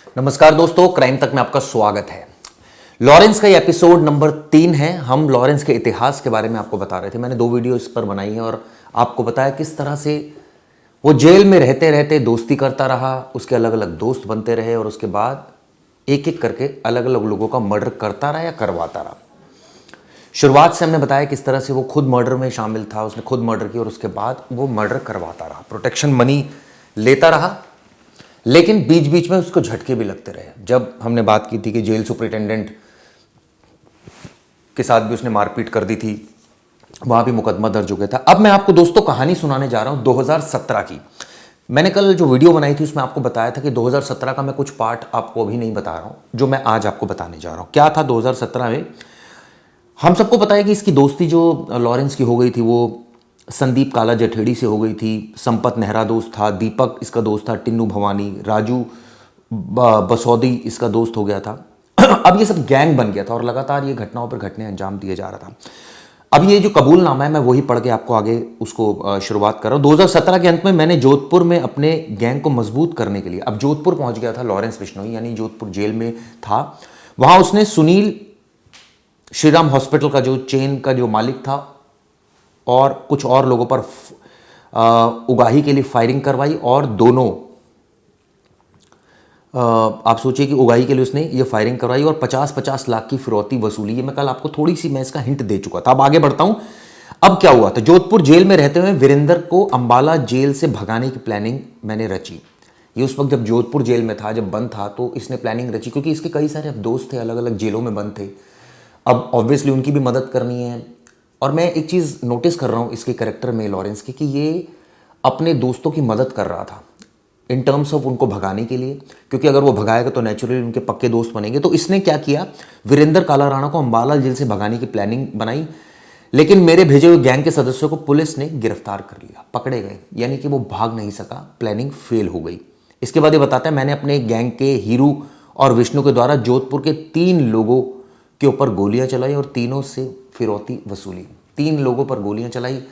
नमस्कार दोस्तों, क्राइम तक में आपका स्वागत है। लॉरेंस का ये एपिसोड नंबर 3 है। हम लॉरेंस के इतिहास के बारे में आपको बता रहे थे। मैंने 2 वीडियो इस पर बनाई है और आपको बताया किस तरह से वो जेल में रहते रहते दोस्ती करता रहा, उसके अलग अलग दोस्त बनते रहे और उसके बाद एक एक करके अलग अलग लोगों का मर्डर करता रहा या करवाता रहा। शुरुआत से हमने बताया किस तरह से वो खुद मर्डर में शामिल था, उसने खुद मर्डर किया और उसके बाद वो मर्डर करवाता रहा, प्रोटेक्शन मनी लेता रहा, लेकिन बीच बीच में उसको झटके भी लगते रहे। जब हमने बात की थी कि जेल सुपरिटेंडेंट के साथ भी उसने मारपीट कर दी थी, वहां भी मुकदमा दर्ज हो गया था। अब मैं आपको दोस्तों कहानी सुनाने जा रहा हूं 2017 की। मैंने कल जो वीडियो बनाई थी उसमें आपको बताया था कि 2017 का मैं कुछ पार्ट आपको अभी नहीं बता रहा हूं, जो मैं आज आपको बताने जा रहा हूं। क्या था 2017 में? हम सबको पता है कि इसकी दोस्ती जो लॉरेंस की हो गई थी वो संदीप काला जठेड़ी से हो गई थी। संपत नेहरा दोस्त था, दीपक इसका दोस्त था, टिन्नू भवानी, राजू बसौदी इसका दोस्त हो गया था। अब ये सब गैंग बन गया था और लगातार ये घटनाओं पर घटने अंजाम दिए जा रहा था। अब ये जो कबूलनामा है मैं वही पढ़ के आपको आगे उसको शुरुआत कर रहा हूँ। 2017 के अंत में मैंने जोधपुर में अपने गैंग को मजबूत करने के लिए अब जोधपुर पहुंच गया था लॉरेंस बिश्नोई, यानी जोधपुर जेल में था। वहां उसने सुनील श्रीराम हॉस्पिटल का जो चेन का जो मालिक था और कुछ और लोगों पर उगाही के लिए फायरिंग करवाई और दोनों आप सोचिए कि उगाही के लिए उसने ये फायरिंग करवाई और 50-50 लाख की फिरौती वसूली। ये मैं कल आपको थोड़ी सी मैं इसका हिंट दे चुका था। अब आगे बढ़ता हूं। अब क्या हुआ था? जोधपुर जेल में रहते हुए वीरेंद्र को अंबाला जेल से भगाने की प्लानिंग मैंने रची। ये उस वक्त जब जोधपुर जेल में था, जब बंद था, तो इसने प्लानिंग रची क्योंकि इसके कई सारे अब दोस्त थे, अलग अलग जेलों में बंद थे। अब ऑब्वियसली उनकी भी मदद करनी है। और मैं एक चीज़ नोटिस कर रहा हूँ इसके कैरेक्टर में लॉरेंस की, कि ये अपने दोस्तों की मदद कर रहा था इन टर्म्स ऑफ उनको भगाने के लिए, क्योंकि अगर वो भगाएगा तो नेचुरली उनके पक्के दोस्त बनेंगे। तो इसने क्या किया, वीरेंद्र काला राणा को अंबाला जेल से भगाने की प्लानिंग बनाई, लेकिन मेरे भेजे हुए गैंग के सदस्यों को पुलिस ने गिरफ्तार कर लिया, पकड़े गए, यानी कि वो भाग नहीं सका, प्लानिंग फेल हो गई। इसके बाद ये बताता है मैंने अपने गैंग के हीरू और विष्णु के द्वारा जोधपुर के 3 लोगों के ऊपर गोलियां चलाई और तीनों से फिरौती वसूली। 3 लोगों पर गोलियां चलाई।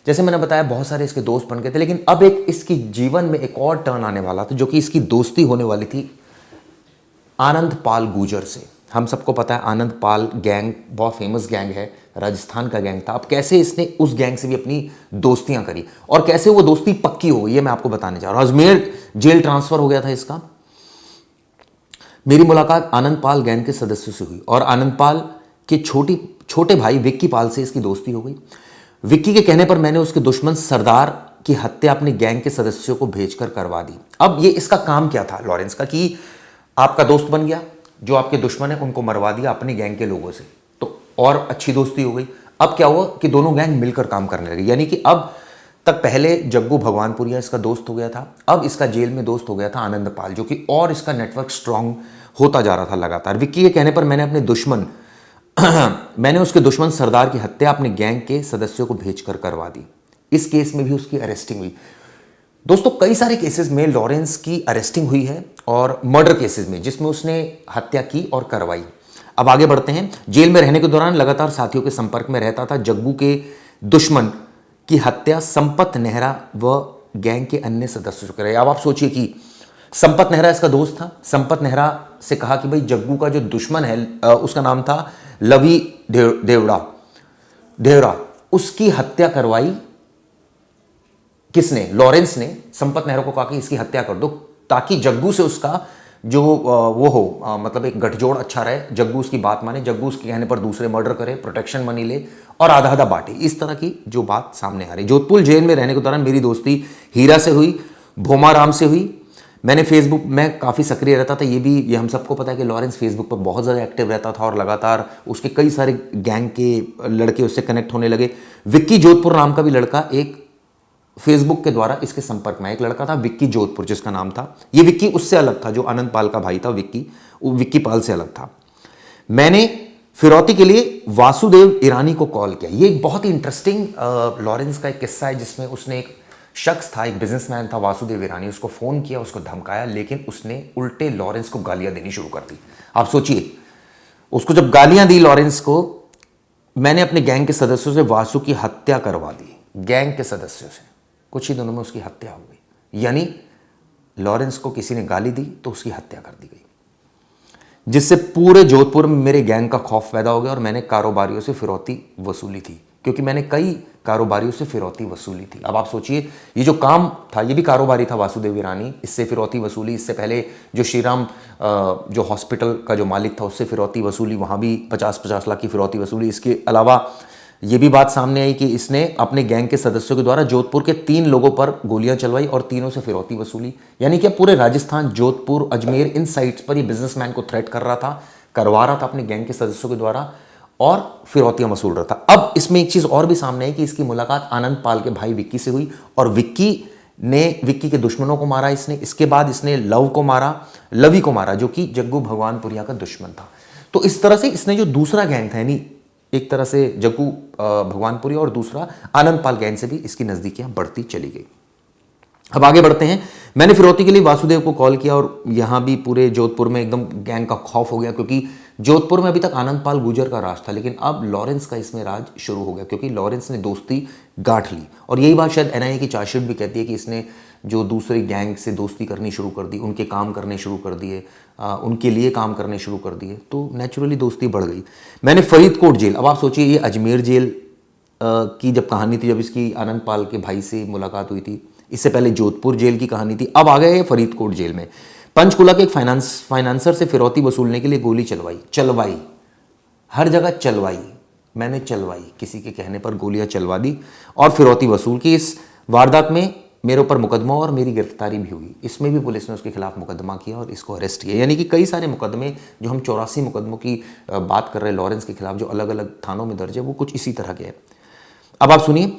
जैसे मैंने बताया बहुत सारे इसके दोस्त बन गए थे, लेकिन अब एक इसकी जीवन में एक और टर्न आने वाला था, जो कि इसकी दोस्ती होने वाली थी आनंद पाल गुर्जर से। हम सबको पता है आनंद पाल गैंग बहुत फेमस गैंग है, राजस्थान का गैंग था। अब कैसे इसने उस गैंग से भी अपनी दोस्तियां करी और कैसे वो दोस्ती पक्की हो गई, ये मैं आपको बताने जा रहा हूं। अजमेर जेल ट्रांसफर हो गया था इसका। मेरी मुलाकात आनंद पाल गैंग के सदस्यों से हुई और आनंद पाल के छोटे भाई विक्की पाल से इसकी दोस्ती हो गई। विक्की के कहने पर मैंने उसके दुश्मन सरदार की हत्या अपने गैंग के सदस्यों को भेजकर करवा दी। अब ये इसका काम क्या था लॉरेंस का, कि आपका दोस्त बन गया, जो आपके दुश्मन है उनको मरवा दिया अपने गैंग के लोगों से, तो और अच्छी दोस्ती हो गई। अब क्या हुआ कि दोनों गैंग मिलकर काम करने लगे, यानी कि अब तक पहले जग्गू भगवानपुरिया इसका दोस्त हो गया था, अब इसका जेल में दोस्त हो गया था आनंद पाल, जो कि और इसका नेटवर्क स्ट्रांग होता जा रहा था लगातार। विक्की के कहने पर मैंने उसके दुश्मन सरदार की हत्या अपने गैंग के सदस्यों को भेजकर करवा दी। इस केस में भी उसकी अरेस्टिंग हुई। दोस्तों कई सारे केसेस में लॉरेंस की अरेस्टिंग हुई है और मर्डर केसेस में जिसमें उसने हत्या की और करवाई। अब आगे बढ़ते हैं। जेल में रहने के दौरान लगातार साथियों के संपर्क में रहता था। जग्गू के दुश्मन की हत्या संपत नेहरा व गैंग के अन्य सदस्यों से कराई। अब आप सोचिए कि संपत नेहरा इसका दोस्त था। संपत नेहरा से कहा कि भाई जग्गू का जो दुश्मन है उसका नाम था लवी देवरा, उसकी हत्या करवाई किसने? लॉरेंस ने संपत नेहरा को कहा कि इसकी हत्या कर दो, ताकि जग्गू से उसका जो वो हो मतलब एक गठजोड़ अच्छा रहे, जग्गू उसकी बात माने, जग्गू उसके कहने पर दूसरे मर्डर करे, प्रोटेक्शन मनी ले और आधा आधा बांटे। इस तरह की जो बात सामने आ रही। जोधपुर जेल में रहने के दौरान मेरी दोस्ती हीरा से हुई, भोमाराम से हुई। मैंने फेसबुक में काफ़ी सक्रिय रहता था। ये हम सबको पता है कि लॉरेंस फेसबुक पर बहुत ज़्यादा एक्टिव रहता था और लगातार उसके कई सारे गैंग के लड़के उससे कनेक्ट होने लगे। विक्की जोधपुर नाम का भी लड़का एक फेसबुक के द्वारा इसके संपर्क में, एक लड़का था विक्की जोधपुर जिसका नाम था। ये विक्की उससे अलग था, जो आनंद पाल का भाई था विक्की पाल से अलग था। मैंने फिरौती के लिए वासुदेव ईरानी को कॉल किया। ये एक बहुत ही इंटरेस्टिंग लॉरेंस का एक किस्सा है, जिसमें उसने एक शख्स था, एक बिजनेसमैन था वासुदेव ईरानी, उसको फोन किया, उसको धमकाया, लेकिन उसने उल्टे लॉरेंस को गालियां देनी शुरू कर दी। आप सोचिए, उसको जब गालियां दी लॉरेंस को, मैंने अपने गैंग के सदस्यों से वासु की हत्या करवा दी। गैंग के सदस्यों से कुछ ही दिनों में उसकी हत्या हो गई। यानी लॉरेंस को किसी ने गाली दी तो उसकी हत्या कर दी गई। जिससे पूरे जोधपुर में मेरे गैंग का खौफ पैदा हो गया और मैंने कारोबारियों से फिरौती वसूली थी, क्योंकि मैंने कई कारोबारियों से फिरौती वसूली थी। अब आप सोचिए, ये जो काम था ये भी कारोबारी था वासुदेव ईरानी, इससे फिरौती वसूली। इससे पहले जो श्रीराम जो हॉस्पिटल का जो मालिक था उससे फिरौती वसूली, वहाँ भी 50-50 लाख की फिरौती वसूली। इसके अलावा ये भी बात सामने आई कि इसने अपने गैंग के सदस्यों के द्वारा जोधपुर के 3 लोगों पर गोलियां चलवाई और तीनों से फिरौती वसूली। यानी कि पूरे राजस्थान, जोधपुर, अजमेर, इन साइट्स पर ये बिजनेसमैन को थ्रेट कर रहा था, करवा रहा था अपने गैंग के सदस्यों के द्वारा और फिरौतियां वसूल रहा था। अब इसमें एक चीज और भी सामने आई कि इसकी मुलाकात आनंद पाल के भाई विक्की से हुई और विक्की के दुश्मनों को मारा इसने। इसके बाद इसने लवी को मारा जो कि जग्गू भगवानपुरिया का दुश्मन था। तो इस तरह से इसने जो दूसरा गैंग था, यानी एक तरह से जग्गू भगवानपुरी और दूसरा आनंद पाल गैंग से भी इसकी नजदीकियां बढ़ती चली गई। अब आगे बढ़ते हैं। मैंने फिरौती के लिए वासुदेव को कॉल किया और यहां भी पूरे जोधपुर में एकदम गैंग का खौफ हो गया, क्योंकि जोधपुर में अभी तक आनंद पाल गुर्जर का राज था, लेकिन अब लॉरेंस का इसमें राज शुरू हो गया, क्योंकि लॉरेंस ने दोस्ती गांठ ली। और यही बात शायद एनआईए की चार्जशीट भी कहती है कि इसने जो दूसरी गैंग से दोस्ती करनी शुरू कर दी, उनके काम करने शुरू कर दिए, उनके लिए काम करने शुरू कर दिए, तो नेचुरली दोस्ती बढ़ गई। मैंने फरीदकोट जेल, अब आप सोचिए ये अजमेर जेल की जब कहानी थी, जब इसकी आनंद पाल के भाई से मुलाकात हुई थी, इससे पहले जोधपुर जेल की कहानी थी, अब आ गए फरीदकोट जेल में। पंचकुला के एक फाइनेंसर से फिरौती वसूलने के लिए गोली चलवाई, हर जगह चलवाई, मैंने चलवाई, किसी के कहने पर गोलियां चलवा दी और फिरौती वसूल की। इस वारदात में मेरे ऊपर मुकदमा और मेरी गिरफ्तारी भी हुई। इसमें भी पुलिस ने उसके खिलाफ मुकदमा किया और इसको अरेस्ट किया। यानी कि कई सारे मुकदमे, जो हम 84 मुकदमों की बात कर रहे हैं लॉरेंस के खिलाफ, जो अलग अलग थानों में दर्ज है, वो कुछ इसी तरह के हैं। अब आप सुनिए,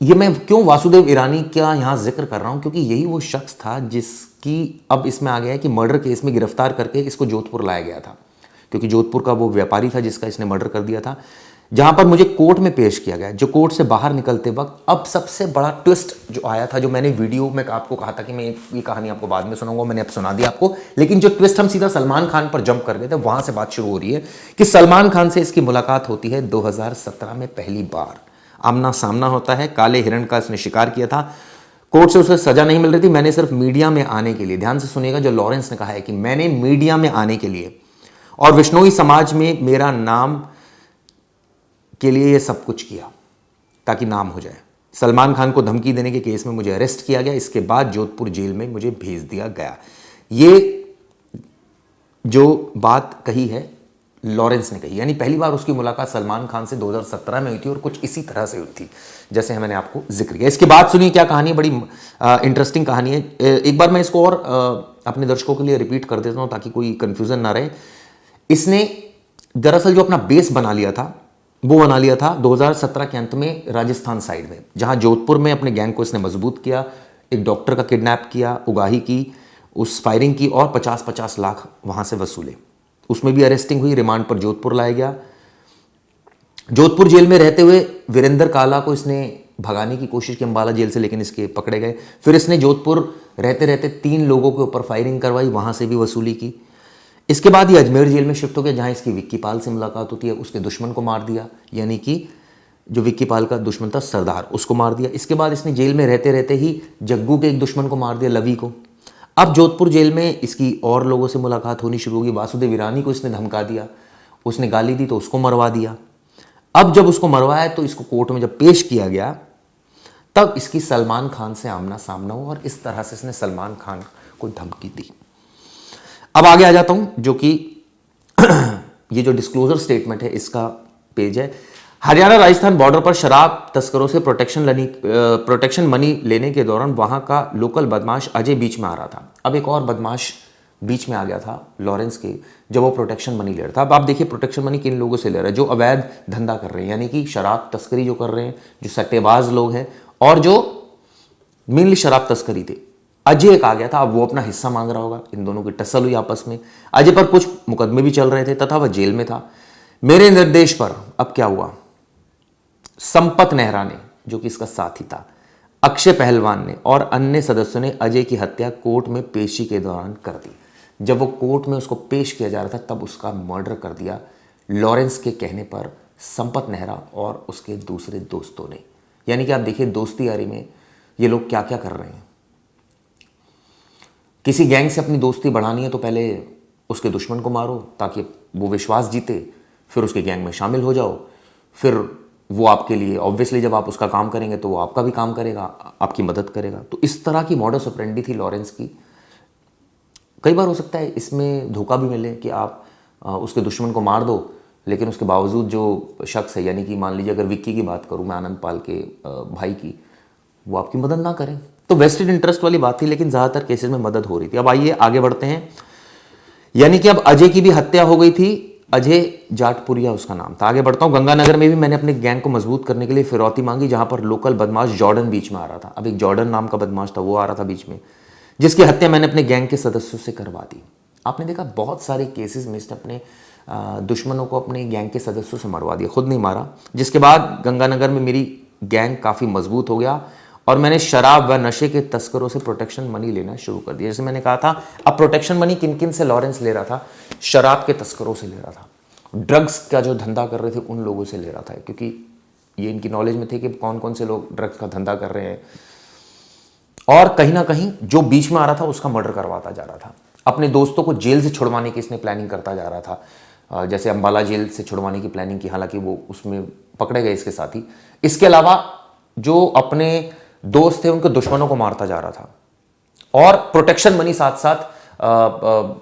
ये मैं क्यों वासुदेव ईरानी का यहां जिक्र कर रहा हूं, क्योंकि यही वो शख्स था जिसकी अब इसमें आ गया है कि मर्डर केस में गिरफ्तार करके इसको जोधपुर लाया गया था, क्योंकि जोधपुर का वो व्यापारी था जिसका इसने मर्डर कर दिया था, जहां पर मुझे कोर्ट में पेश किया गया। जो कोर्ट से बाहर निकलते वक्त अब सबसे बड़ा ट्विस्ट जो आया था, जो मैंने वीडियो में आपको कहा था कि मैं ये कहानी आपको बाद में सुनाऊंगा, मैंने अब सुना दिया आपको, लेकिन जो ट्विस्ट हम सीधा सलमान खान पर जंप कर गए थे, वहां से बात शुरू हो रही है कि सलमान खान से इसकी मुलाकात होती है 2017 में पहली बार। आमना सामना होता है, काले हिरण का इसने शिकार किया था, कोर्ट से उसे सजा नहीं मिल रही थी। मैंने सिर्फ मीडिया में आने के लिए, ध्यान से सुनिएगा जो लॉरेंस ने कहा है कि मैंने मीडिया में आने के लिए और विश्नोई समाज में मेरा नाम के लिए ये सब कुछ किया ताकि नाम हो जाए। सलमान खान को धमकी देने के केस में मुझे अरेस्ट किया गया, इसके बाद जोधपुर जेल में मुझे भेज दिया गया। ये जो बात कही है लॉरेंस ने कही, यानी पहली बार उसकी मुलाकात सलमान खान से 2017 में हुई थी और कुछ इसी तरह से हुई थी जैसे मैंने आपको जिक्र किया। इसके बाद सुनिए क्या कहानी है, बड़ी इंटरेस्टिंग कहानी है। एक बार मैं इसको और अपने दर्शकों के लिए रिपीट कर देता हूं ताकि कोई कंफ्यूजन ना रहे। इसने दरअसल जो अपना बेस बना लिया था, वो बना लिया था 2017 के अंत में राजस्थान साइड में, जहां जोधपुर में अपने गैंग को इसने मजबूत किया, एक डॉक्टर का किडनैप किया, उगाही की, उस फायरिंग की और 50-50 लाख वहां से वसूले। उसमें भी अरेस्टिंग हुई, रिमांड पर जोधपुर लाया गया। जोधपुर जेल में रहते हुए वीरेंद्र काला को इसने भगाने की कोशिश की अंबाला जेल से, लेकिन इसके पकड़े गए। फिर इसने जोधपुर रहते रहते 3 लोगों के ऊपर फायरिंग करवाई, वहां से भी वसूली की। इसके बाद ये अजमेर जेल में शिफ्ट हो गया, जहां इसकी विक्की पाल से मुलाकात होती है, उसके दुश्मन को मार दिया, यानी कि जो विक्की पाल का दुश्मन था सरदार, उसको मार दिया। इसके बाद इसने जेल में रहते रहते ही जग्गू के एक दुश्मन को मार दिया, लवी को। अब जोधपुर जेल में इसकी और लोगों से मुलाकात होनी शुरू होगी। वासुदेव ईरानी को इसने धमका दिया, उसने गाली दी तो उसको मरवा दिया। अब जब उसको मरवाया तो इसको कोर्ट में जब पेश किया गया तब इसकी सलमान खान से आमना सामना हुआ और इस तरह से इसने सलमान खान को धमकी दी। अब आगे आ जाता हूं, जो कि ये जो डिस्क्लोजर स्टेटमेंट है इसका पेज है। हरियाणा राजस्थान बॉर्डर पर शराब तस्करों से प्रोटेक्शन मनी लेने के दौरान वहां का लोकल बदमाश अजय बीच में आ रहा था। अब एक और बदमाश बीच में आ गया था लॉरेंस के, जब वो प्रोटेक्शन मनी ले रहा था। अब आप देखिए प्रोटेक्शन मनी किन लोगों से ले रहा है, जो अवैध धंधा कर रहे हैं, यानी कि शराब तस्करी जो कर रहे हैं, जो सट्टेबाज लोग हैं और जो मेनली शराब तस्करी थे। अजय एक आ गया था, अब वो अपना हिस्सा मांग रहा होगा, इन दोनों की टसल हुई आपस में। अजय पर कुछ मुकदमे भी चल रहे थे तथा वह जेल में था। मेरे निर्देश पर अब क्या हुआ, संपत नेहरा ने, जो कि इसका साथी था, अक्षय पहलवान ने और अन्य सदस्यों ने अजय की हत्या कोर्ट में पेशी के दौरान कर दी। जब वो कोर्ट में उसको पेश किया जा रहा था तब उसका मर्डर कर दिया लॉरेंस के कहने पर संपत नेहरा और उसके दूसरे दोस्तों ने। यानी कि आप देखिए दोस्ती यारी में ये लोग क्या क्या कर रहे हैं। किसी गैंग से अपनी दोस्ती बढ़ानी है तो पहले उसके दुश्मन को मारो ताकि वो विश्वास जीते, फिर उसके गैंग में शामिल हो जाओ, फिर वो आपके लिए ऑब्वियसली जब आप उसका काम करेंगे तो वो आपका भी काम करेगा, आपकी मदद करेगा। तो इस तरह की मॉडस ऑपरेंडी थी लॉरेंस की। कई बार हो सकता है इसमें धोखा भी मिले कि आप उसके दुश्मन को मार दो, लेकिन उसके बावजूद जो शख्स है, यानी कि मान लीजिए अगर विक्की की बात करूं मैं, आनंद पाल के भाई की, वो आपकी मदद ना करें। तो वेस्टेड इंटरेस्ट वाली बात थी, लेकिन ज़्यादातर केसेस में मदद हो रही थी। अब आइए आगे बढ़ते हैं। यानी कि अब अजय की भी हत्या हो गई थी। अजय जाटपुरिया उसका नाम था। आगे बढ़ता हूँ। गंगानगर में भी मैंने अपने गैंग को मजबूत करने के लिए फिरौती मांगी, जहां पर लोकल बदमाश जॉर्डन बीच में आ रहा था। अब एक जॉर्डन नाम का बदमाश था, वो आ रहा था बीच में, जिसकी हत्या मैंने अपने गैंग के सदस्यों से करवा दी। आपने देखा बहुत सारे केसेस में इसने अपने दुश्मनों को अपने गैंग के सदस्यों से मरवा दिया, खुद नहीं मारा। जिसके बाद गंगानगर में मेरी गैंग काफ़ी मजबूत हो गया और मैंने शराब व नशे के तस्करों से प्रोटेक्शन मनी लेना शुरू कर दिया। जैसे मैंने कहा था, अब प्रोटेक्शन मनी किन किन से लॉरेंस ले रहा था? शराब के तस्करों से ले रहा था, ड्रग्स का जो धंधा कर रहे थे उन लोगों से ले रहा था, क्योंकि ये इनकी नॉलेज में थे कि कौन कौन से लोग ड्रग्स का धंधा कर रहे हैं। और कहीं ना कहीं जो बीच में आ रहा था उसका मर्डर करवाता जा रहा था। अपने दोस्तों को जेल से छुड़वाने की इसने प्लानिंग करता जा रहा था। जैसे अंबाला जेल से छुड़वाने की प्लानिंग की, हालांकि वो उसमें पकड़े गए इसके साथी। इसके अलावा जो अपने दोस्त थे उनके दुश्मनों को मारता जा रहा था, और प्रोटेक्शन मनी साथ साथ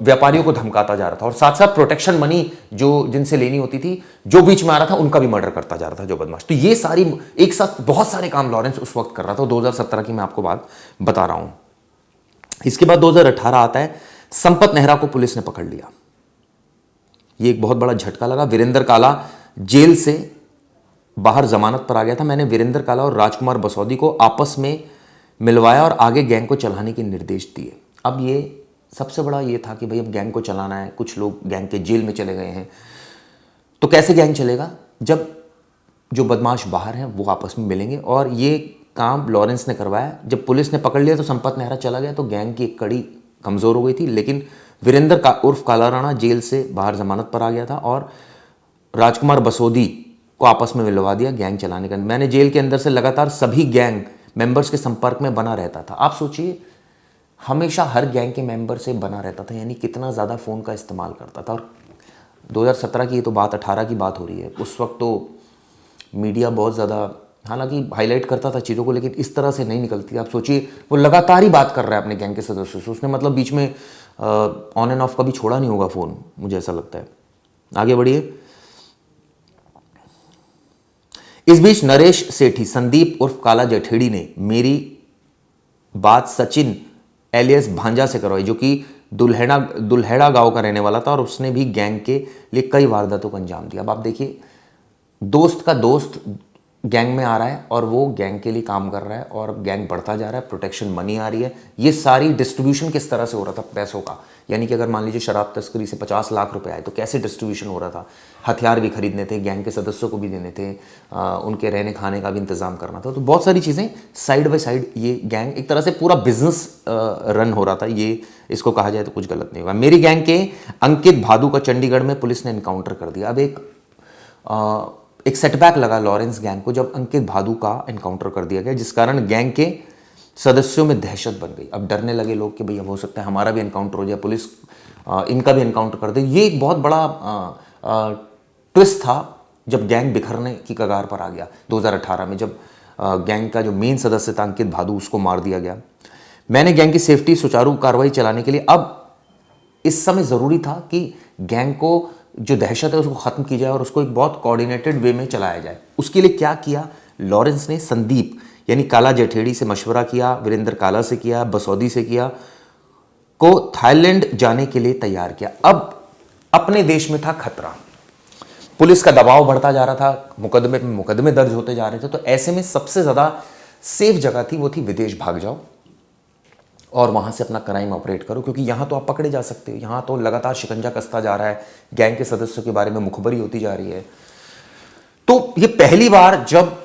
व्यापारियों को धमकाता जा रहा था, और साथ साथ प्रोटेक्शन मनी जो जिनसे लेनी होती थी, जो बीच में आ रहा था उनका भी मर्डर करता जा रहा था जो बदमाश। तो ये सारी एक साथ बहुत सारे काम लॉरेंस उस वक्त कर रहा था। 2017 की मैं आपको बात बता रहा हूं। इसके बाद 2018 आता है। संपत नेहरा को पुलिस ने पकड़ लिया। ये एक बहुत बड़ा झटका लगा। वीरेंद्र काला जेल से बाहर जमानत पर आ गया था। मैंने वीरेंद्र काला और राजकुमार बसौदी को आपस में मिलवाया और आगे गैंग को चलाने के निर्देश दिए। अब ये सबसे बड़ा ये था कि भाई अब गैंग को चलाना है। कुछ लोग गैंग के जेल में चले गए हैं, तो कैसे गैंग चलेगा? जब जो बदमाश बाहर हैं वो आपस में मिलेंगे, और ये काम लॉरेंस ने करवाया। जब पुलिस ने पकड़ लिया तो संपत नेहरा चला गया, तो गैंग की एक कड़ी कमज़ोर हो गई थी। लेकिन वीरेंद्र का उर्फ काला राणा जेल से बाहर जमानत पर आ गया था, और राजकुमार बसोदी को आपस में मिलवा दिया गैंग चलाने का। मैंने जेल के अंदर से लगातार सभी गैंग मेंबर्स के संपर्क में बना रहता था। आप सोचिए, हमेशा हर गैंग के मेंबर से बना रहता था, यानी कितना ज़्यादा फ़ोन का इस्तेमाल करता था। और 2017 की ये तो बात 18 की बात हो रही है। उस वक्त तो मीडिया बहुत ज़्यादा हालांकि हाईलाइट करता था चीज़ों को, लेकिन इस तरह से नहीं निकलती। आप सोचिए, वो लगातार ही बात कर रहा है अपने गैंग के सदस्यों से। उसने मतलब बीच में ऑन एंड ऑफ कभी छोड़ा नहीं होगा फ़ोन, मुझे ऐसा लगता है। आगे बढ़िए। इस बीच नरेश सेठी संदीप उर्फ काला जठेड़ी ने मेरी बात सचिन एलियस भांजा से करवाई, जो कि दुल्हेड़ा गांव का रहने वाला था, और उसने भी गैंग के लिए कई वारदातों को अंजाम दिया। अब आप देखिए, दोस्त का दोस्त गैंग में आ रहा है और वो गैंग के लिए काम कर रहा है, और गैंग बढ़ता जा रहा है, प्रोटेक्शन मनी आ रही है। ये सारी डिस्ट्रीब्यूशन किस तरह से हो रहा था पैसों का? यानी कि अगर मान लीजिए शराब तस्करी से 50 लाख रुपए आए, तो कैसे डिस्ट्रीब्यूशन हो रहा था? हथियार भी खरीदने थे, गैंग के सदस्यों को भी देने थे, उनके रहने खाने का भी इंतजाम करना था। तो बहुत सारी चीज़ें साइड बाय साइड, ये गैंग एक तरह से पूरा बिजनेस रन हो रहा था। ये इसको कहा जाए तो कुछ गलत नहीं होगा। मेरी गैंग के अंकित भादु का चंडीगढ़ में पुलिस ने एनकाउंटर कर दिया। अब एक सेटबैक लगा लॉरेंस गैंग को जब अंकित भादु का एनकाउंटर कर दिया गया, जिस कारण गैंग के सदस्यों में दहशत बन गई। अब डरने लगे लोग कि भाई अब हो सकता है हमारा भी एनकाउंटर हो जाए, पुलिस इनका भी एनकाउंटर कर दे। ये एक बहुत बड़ा ट्विस्ट था जब गैंग बिखरने की कगार पर आ गया 2018 में, जब गैंग का जो मेन सदस्य था अंकित भादु, उसको मार दिया गया। मैंने गैंग की सेफ्टी सुचारू कार्रवाई चलाने के लिए अब इस समय ज़रूरी था कि गैंग को जो दहशत है उसको ख़त्म की जाए और उसको एक बहुत कोऑर्डिनेटेड वे में चलाया जाए। उसके लिए क्या किया लॉरेंस ने? संदीप यानी काला जठेड़ी से मशवरा किया, वीरेंद्र काला से किया, बसौदी से किया, को थाईलैंड जाने के लिए तैयार किया। अब अपने देश में था खतरा, पुलिस का दबाव बढ़ता जा रहा था, मुकदमे दर्ज होते जा रहे थे। तो ऐसे में सबसे ज़्यादा सेफ जगह थी वो थी विदेश भाग जाओ और वहां से अपना क्राइम ऑपरेट करो, क्योंकि यहां तो आप पकड़े जा सकते हो। यहां तो लगातार शिकंजा कसता जा रहा है, गैंग के सदस्यों के बारे में मुखबरी होती जा रही है। तो ये पहली बार जब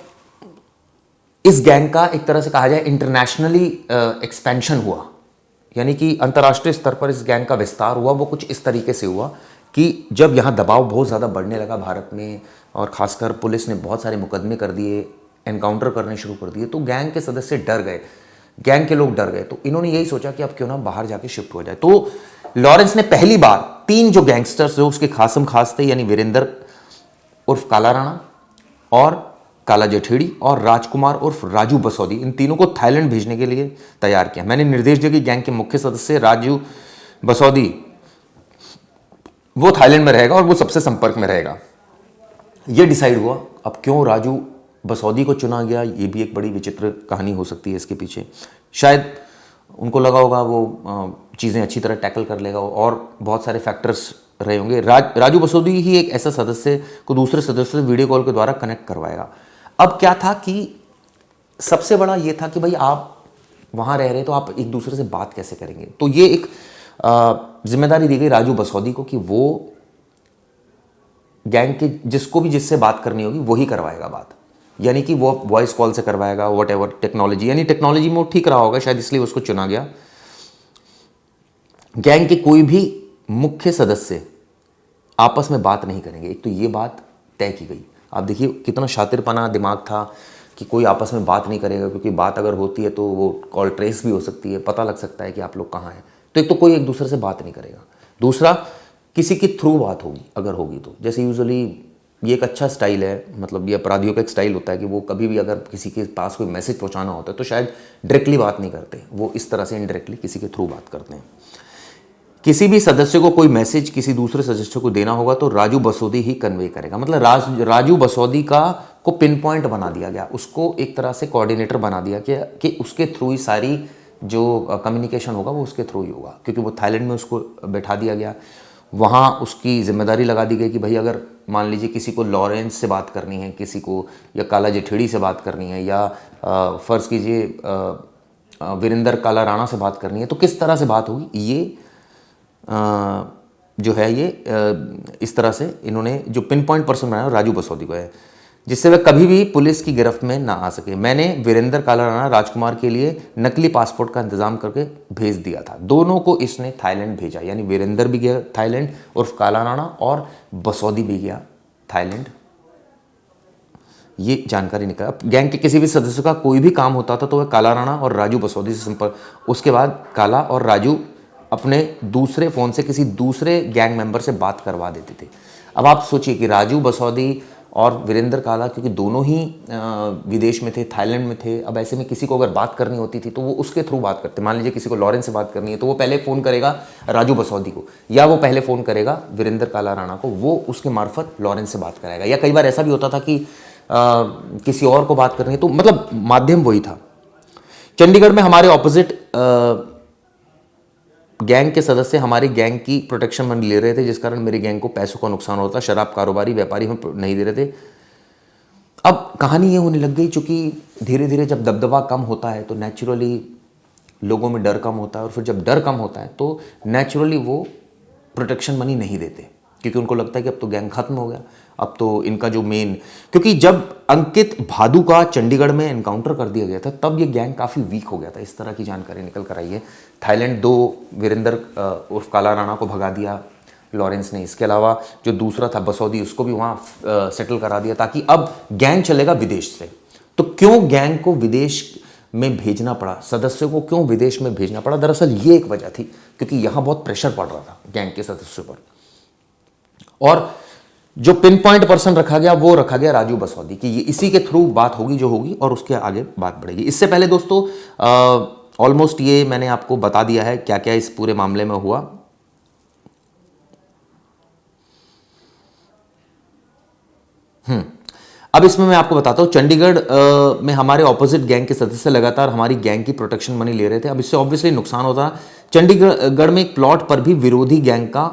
इस गैंग का एक तरह से कहा जाए इंटरनेशनली एक्सपेंशन हुआ, यानी कि अंतर्राष्ट्रीय स्तर पर इस गैंग का विस्तार हुआ, वो कुछ इस तरीके से हुआ कि जब यहां दबाव बहुत ज़्यादा बढ़ने लगा भारत में, और खासकर पुलिस ने बहुत सारे मुकदमे कर दिए, एनकाउंटर करने शुरू कर दिए, तो गैंग के सदस्य डर गए, गैंग के लोग डर गए। तो इन्होंने यही सोचा कि अब क्यों ना बाहर जाके शिफ्ट हो जाए। तो लॉरेंस ने पहली बार तीन जो गैंगस्टर्स जो उसके खासम खास थे, यानी वीरेंद्र उर्फ काला राणा और काला जेठेड़ी और राजकुमार उर्फ राजू बसौदी, इन तीनों को थाईलैंड भेजने के लिए तैयार किया। मैंने निर्देश दिया कि गैंग के मुख्य सदस्य राजू बसौदी वो थाईलैंड में रहेगा और वो सबसे संपर्क में रहेगा। ये डिसाइड हुआ। अब क्यों राजू बसौदी को चुना गया, ये भी एक बड़ी विचित्र कहानी हो सकती है इसके पीछे। शायद उनको लगा होगा वो चीज़ें अच्छी तरह टैकल कर लेगा और बहुत सारे फैक्टर्स रहे होंगे। राजू बसौदी ही एक ऐसा सदस्य को दूसरे सदस्य से वीडियो कॉल के द्वारा कनेक्ट करवाएगा। अब क्या था कि सबसे बड़ा ये था कि भाई आप वहाँ रह रहे तो आप एक दूसरे से बात कैसे करेंगे। तो ये एक जिम्मेदारी दी गई राजू बसौदी को कि वो गैंग के जिसको भी जिससे बात करनी होगी वही करवाएगा बात, यानी कि वो वॉइस कॉल से करवाएगा, वट एवर टेक्नोलॉजी, यानी टेक्नोलॉजी में वो ठीक रहा होगा शायद, इसलिए उसको चुना गया। गैंग के कोई भी मुख्य सदस्य आपस में बात नहीं करेंगे, एक तो ये बात तय की गई। आप देखिए कितना शातिरपना दिमाग था कि कोई आपस में बात नहीं करेगा, क्योंकि बात अगर होती है तो वो कॉल ट्रेस भी हो सकती है, पता लग सकता है कि आप लोग कहाँ हैं। तो एक तो कोई एक दूसरे से बात नहीं करेगा। दूसरा, किसी के थ्रू बात होगी अगर होगी तो, जैसे यूजुअली ये एक अच्छा स्टाइल है, मतलब ये अपराधियों का एक स्टाइल होता है कि वो कभी भी अगर किसी के पास कोई मैसेज पहुंचाना होता है तो शायद डायरेक्टली बात नहीं करते, वो इस तरह से इनडायरेक्टली किसी के थ्रू बात करते हैं। किसी भी सदस्य को कोई मैसेज किसी दूसरे सदस्य को देना होगा तो राजू बसौदी ही कन्वे करेगा। मतलब राजू बसौदी को पिन पॉइंट बना दिया गया, उसको एक तरह से कोऑर्डिनेटर बना दिया कि उसके थ्रू ही सारी जो कम्युनिकेशन होगा वो उसके थ्रू ही होगा, क्योंकि वो थाईलैंड में उसको बैठा दिया गया। वहाँ उसकी जिम्मेदारी लगा दी गई कि भाई अगर मान लीजिए किसी को लॉरेंस से बात करनी है, किसी को या काला जेठेड़ी से बात करनी है, या फ़र्ज़ कीजिए वीरेंद्र काला राणा से बात करनी है, तो किस तरह से बात होगी, ये जो है ये इस तरह से इन्होंने जो पिन पॉइंट पर्सन बनाया राजू बसौदी को है, जिससे वह कभी भी पुलिस की गिरफ्त में ना आ सके। मैंने वीरेंद्र काला राणा राजकुमार के लिए नकली पासपोर्ट का इंतजाम करके भेज दिया था। दोनों को इसने थाईलैंड भेजा, यानी वीरेंद्र भी गया थाईलैंड उर्फ काला राणा और बसौदी भी गया थाईलैंड। ये जानकारी निकला। गैंग के किसी भी सदस्य का कोई भी काम होता था तो वह काला राणा और राजू बसौदी से संपर्क, उसके बाद काला और राजू अपने दूसरे फ़ोन से किसी दूसरे गैंग मेंबर से बात करवा देते थे। अब आप सोचिए कि राजू बसौदी और वीरेंद्र काला, क्योंकि दोनों ही विदेश में थे, थाईलैंड में थे, अब ऐसे में किसी को अगर बात करनी होती थी तो वो उसके थ्रू बात करते। मान लीजिए किसी को लॉरेंस से बात करनी है तो वो पहले फ़ोन करेगा राजू बसौदी को, या वो पहले फ़ोन करेगा वीरेंद्र काला राणा को, वो उसके मार्फत लॉरेंस से बात कराएगा। या कई बार ऐसा भी होता था कि किसी और को बात करनी है, तो मतलब माध्यम वही था। चंडीगढ़ में हमारे ऑपोजिट गैंग के सदस्य हमारी गैंग की प्रोटेक्शन मनी ले रहे थे, जिस कारण मेरी गैंग को पैसों का नुकसान होता। शराब कारोबारी व्यापारी हमें नहीं दे रहे थे। अब कहानी ये होने लग गई, चूंकि धीरे धीरे जब दबदबा कम होता है तो नेचुरली लोगों में डर कम होता है, और फिर जब डर कम होता है तो नेचुरली वो प्रोटेक्शन मनी नहीं देते, क्योंकि उनको लगता है कि अब तो गैंग खत्म हो गया, अब तो इनका जो मेन, क्योंकि जब अंकित भादु का चंडीगढ़ में एनकाउंटर कर दिया गया था तब ये गैंग काफ़ी वीक हो गया था, इस तरह की जानकारी निकल कर आई है। थाईलैंड 2 वीरेंद्र उर्फ काला राणा को भगा दिया लॉरेंस ने, इसके अलावा जो दूसरा था बसौदी उसको भी वहाँ सेटल करा दिया, ताकि अब गैंग चलेगा विदेश से। तो क्यों गैंग को विदेश में भेजना पड़ा, सदस्यों को क्यों विदेश में भेजना पड़ा, दरअसल ये एक वजह थी, क्योंकि यहाँ बहुत प्रेशर पड़ रहा था गैंग के सदस्यों पर। और जो पिन पॉइंट पर्सन रखा गया वो रखा गया राजू बसौदी की, ये इसी के थ्रू बात होगी जो होगी और उसके आगे बात बढ़ेगी। इससे पहले दोस्तों ऑलमोस्ट ये मैंने आपको बता दिया है क्या क्या इस पूरे मामले में हुआ। अब इसमें मैं आपको बताता हूँ, चंडीगढ़ में हमारे ऑपोजिट गैंग के सदस्य लगातार हमारी गैंग की प्रोटेक्शन मनी ले रहे थे। अब इससे ऑब्वियसली नुकसान होता। चंडीगढ़ में एक प्लॉट पर भी विरोधी गैंग का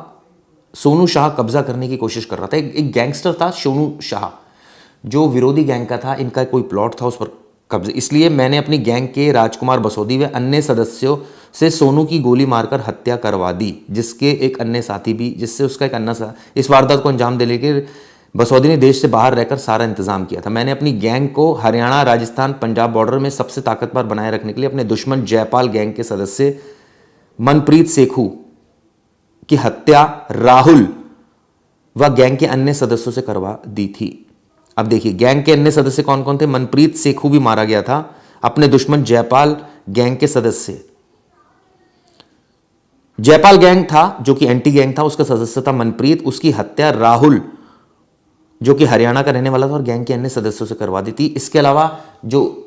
सोनू शाह कब्जा करने की कोशिश कर रहा था। एक गैंगस्टर था सोनू शाह, जो विरोधी गैंग का था, इनका कोई प्लॉट था उस पर कब्जा। इसलिए मैंने अपनी गैंग के राजकुमार बसौदी व अन्य सदस्यों से सोनू की गोली मारकर हत्या करवा दी, जिससे उसका एक अन्य इस वारदात को अंजाम देने के बसौदी ने देश से बाहर रहकर सारा इंतजाम किया था। मैंने अपनी गैंग को हरियाणा, राजस्थान, पंजाब बॉर्डर में सबसे ताकतवर बनाए रखने के लिए अपने दुश्मन जयपाल गैंग के सदस्य मनप्रीत सेखू की हत्या राहुल व गैंग के अन्य सदस्यों से करवा दी थी। अब देखिए गैंग के अन्य सदस्य कौन कौन थे। मनप्रीत सेखू भी मारा गया था, अपने दुश्मन जयपाल गैंग के सदस्य जयपाल गैंग था जो कि एंटी गैंग था, उसका सदस्य था मनप्रीत, उसकी हत्या राहुल जो कि हरियाणा का रहने वाला था और गैंग के अन्य सदस्यों से करवा दी थी। इसके अलावा जो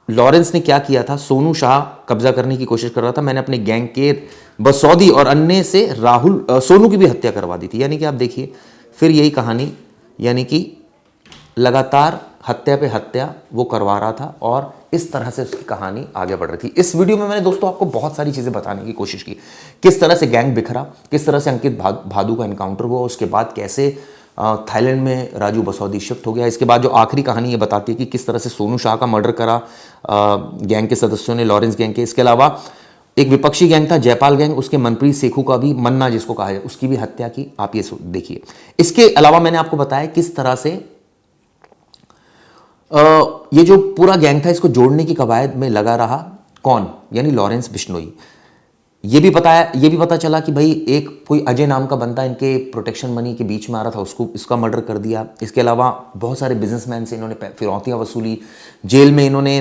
लॉरेंस ने क्या किया था, सोनू शाह कब्जा करने की कोशिश कर रहा था, मैंने अपने गैंग के बसौदी और अन्य से सोनू की भी हत्या करवा दी थी। यानी कि आप देखिए फिर यही कहानी, यानी कि लगातार हत्या पे हत्या वो करवा रहा था और इस तरह से उसकी कहानी आगे बढ़ रही थी। इस वीडियो में मैंने दोस्तों आपको बहुत सारी चीज़ें बताने की कोशिश की, किस तरह से गैंग बिखरा, किस तरह से अंकित भादु का एनकाउंटर हुआ, उसके बाद कैसे थाईलैंड में राजू बसौदी शिफ्ट हो गया। इसके बाद जो आखिरी कहानी ये बताती है कि किस तरह से सोनू शाह का मर्डर करा गैंग के सदस्यों ने, लॉरेंस गैंग के। इसके अलावा एक विपक्षी गैंग था जयपाल गैंग, उसके मनप्रीत सेखू का भी, मन्ना जिसको कहा जाए, उसकी भी हत्या की। आप ये देखिए। इसके अलावा मैंने आपको बताया किस तरह से ये जो पूरा गैंग था इसको जोड़ने की कवायद में लगा रहा कौन, यानी लॉरेंस बिश्नोई। ये भी पता चला कि भाई एक कोई अजय नाम का बंदा इनके प्रोटेक्शन मनी के बीच में आ रहा था, उसको इसका मर्डर कर दिया। इसके अलावा बहुत सारे बिजनेसमैन से इन्होंने फिरौतियाँ वसूली। जेल में इन्होंने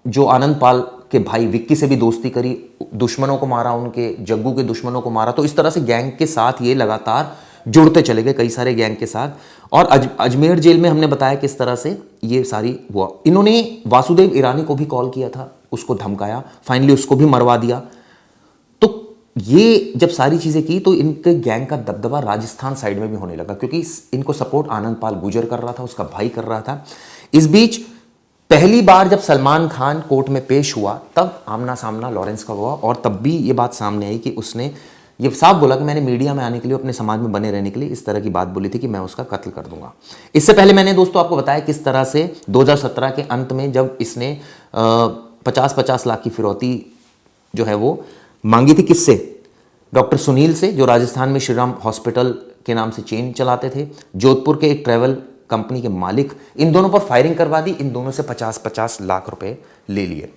जो आनंद पाल के भाई विक्की से भी दोस्ती करी, दुश्मनों को मारा, उनके जग्गू के दुश्मनों को मारा। तो इस तरह से गैंग के साथ ये लगातार जुड़ते चले गए, कई सारे गैंग के साथ। और अजमेर जेल में हमने बताया किस तरह से ये सारी हुआ। इन्होंने वासुदेव ईरानी को भी कॉल किया था, उसको धमकाया, फाइनली उसको भी मरवा दिया। तो ये जब सारी चीज़ें की तो इनके गैंग का दबदबा राजस्थान साइड में भी होने लगा, क्योंकि इनको सपोर्ट आनंद पाल गुजर कर रहा था, उसका भाई कर रहा था। इस बीच पहली बार जब सलमान खान कोर्ट में पेश हुआ तब आमना सामना लॉरेंस का हुआ और तब भी ये बात सामने आई कि उसने ये साफ बोला कि मैंने मीडिया में आने के लिए, अपने समाज में बने रहने के लिए इस तरह की बात बोली थी कि मैं उसका कत्ल कर दूंगा। इससे पहले मैंने दोस्तों आपको बताया किस तरह से 2017 के अंत में जब इसने 50-50 लाख की फिरौती जो है वो मांगी थी, किससे, डॉक्टर सुनील से, जो राजस्थान में श्रीराम हॉस्पिटल के नाम से चेन चलाते थे, जोधपुर के एक ट्रैवल कंपनी के मालिक। इन दोनों पर फायरिंग करवा दी, इन दोनों से 50-50 लाख रुपए ले लिए।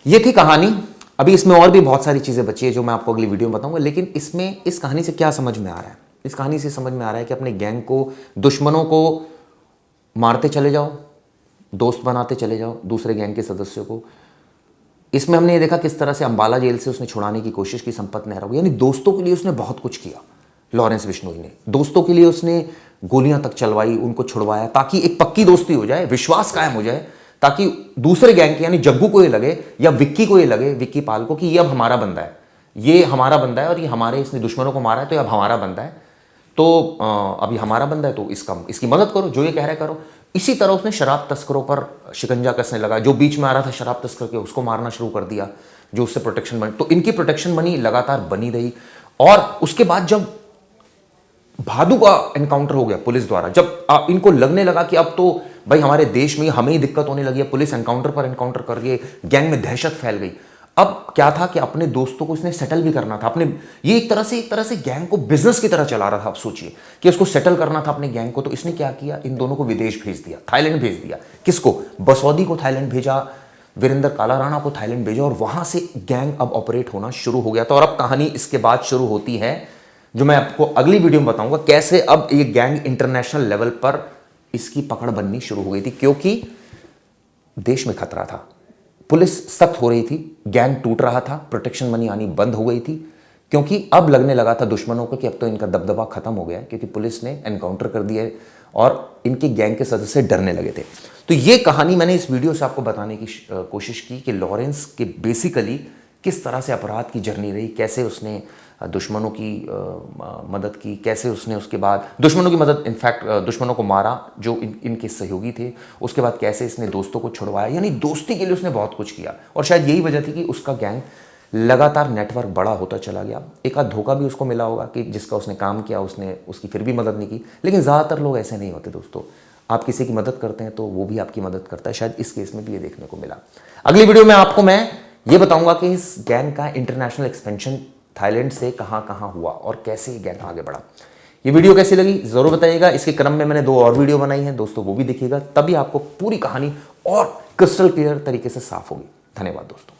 ये थी कहानी। अभी इसमें और भी बहुत सारी चीज़ें बची है जो मैं आपको अगली वीडियो में बताऊंगा, लेकिन इसमें इस कहानी से क्या समझ में आ रहा है, इस कहानी से समझ में आ रहा है कि अपने गैंग को, दुश्मनों को मारते चले जाओ, दोस्त बनाते चले जाओ दूसरे गैंग के सदस्यों को। इसमें हमने ये देखा किस तरह से अंबाला जेल से उसने छुड़ाने की कोशिश की संपत नेहरा को, यानी दोस्तों के लिए उसने बहुत कुछ किया। लॉरेंस बिश्नोई ने दोस्तों के लिए उसने गोलियां तक चलवाई, उनको छुड़वाया ताकि एक पक्की दोस्ती हो जाए, विश्वास कायम हो जाए, ताकि दूसरे गैंग के यानी जग्गू को ये लगे या विक्की को ये लगे, विक्की पाल को, कि ये अब हमारा बंदा है, ये हमारा बंदा है और ये हमारे, इसने दुश्मनों को मारा है तो ये अब हमारा बंदा है, तो अब ये हमारा बंदा है तो इसकी मदद करो, जो ये कह रहा है करो। इसी तरह उसने शराब तस्करों पर शिकंजा कसने लगा, जो बीच में आ रहा था शराब तस्कर के उसको मारना शुरू कर दिया, जो उससे प्रोटेक्शन मनी। तो इनकी प्रोटेक्शन मनी लगातार बनी रही। और उसके बाद जब भादु का एनकाउंटर हो गया पुलिस द्वारा, जब इनको लगने लगा कि अब तो भाई हमारे देश में हमें ही दिक्कत होने लगी है, पुलिस एनकाउंटर पर एनकाउंटर कर रही है, गैंग में दहशत फैल गई। अब क्या था कि अपने दोस्तों को इसने सेटल भी करना था, अपने, ये एक तरह से गैंग को बिजनेस की तरह चला रहा था। आप सोचिए कि उसको सेटल करना था अपने गैंग को, तो इसने क्या किया, इन दोनों को विदेश भेज दिया, थाईलैंड भेज दिया। किसको, बसौदी को थाईलैंड भेजा, वीरेंद्र काला राणा को थाईलैंड भेजा, और वहां से गैंग अब ऑपरेट होना शुरू हो गया था। और अब कहानी इसके बाद शुरू होती है, जो मैं आपको अगली वीडियो में बताऊंगा, कैसे अब ये गैंग इंटरनेशनल लेवल पर इसकी पकड़ बननी शुरू हो गई थी, क्योंकि देश में खतरा था, पुलिस सख्त हो रही थी, गैंग टूट रहा था, प्रोटेक्शन मनी आनी बंद हो गई थी, क्योंकि अब लगने लगा था दुश्मनों को कि अब तो इनका दबदबा खत्म हो गया है, क्योंकि पुलिस ने एनकाउंटर कर दिया है और इनके गैंग के सदस्य डरने लगे थे। तो ये कहानी मैंने इस वीडियो से आपको बताने की कोशिश की कि लॉरेंस के बेसिकली किस तरह से अपराध की जर्नी रही, कैसे उसने दुश्मनों की मदद की, कैसे उसने उसके बाद दुश्मनों की मदद, इनफैक्ट दुश्मनों को मारा जो इनके सहयोगी थे, उसके बाद कैसे इसने दोस्तों को छुड़वाया, यानी दोस्ती के लिए उसने बहुत कुछ किया। और शायद यही वजह थी कि उसका गैंग लगातार नेटवर्क बड़ा होता चला गया। एक आध धोखा भी उसको मिला होगा कि जिसका उसने काम किया उसने उसकी फिर भी मदद नहीं की, लेकिन ज़्यादातर लोग ऐसे नहीं होते दोस्तों। आप किसी की मदद करते हैं तो वो भी आपकी मदद करता है। शायद इस केस में भी ये देखने को मिला। अगली वीडियो में आपको मैं ये बताऊंगा कि इस गैंग का इंटरनेशनल एक्सपेंशन थाईलैंड से कहां कहां हुआ और कैसे ये गैंग आगे बढ़ा। ये वीडियो कैसी लगी जरूर बताइएगा। इसके क्रम में मैंने 2 और वीडियो बनाई हैं दोस्तों, वो भी देखिएगा, तभी आपको पूरी कहानी और क्रिस्टल क्लियर तरीके से साफ होगी। धन्यवाद दोस्तों।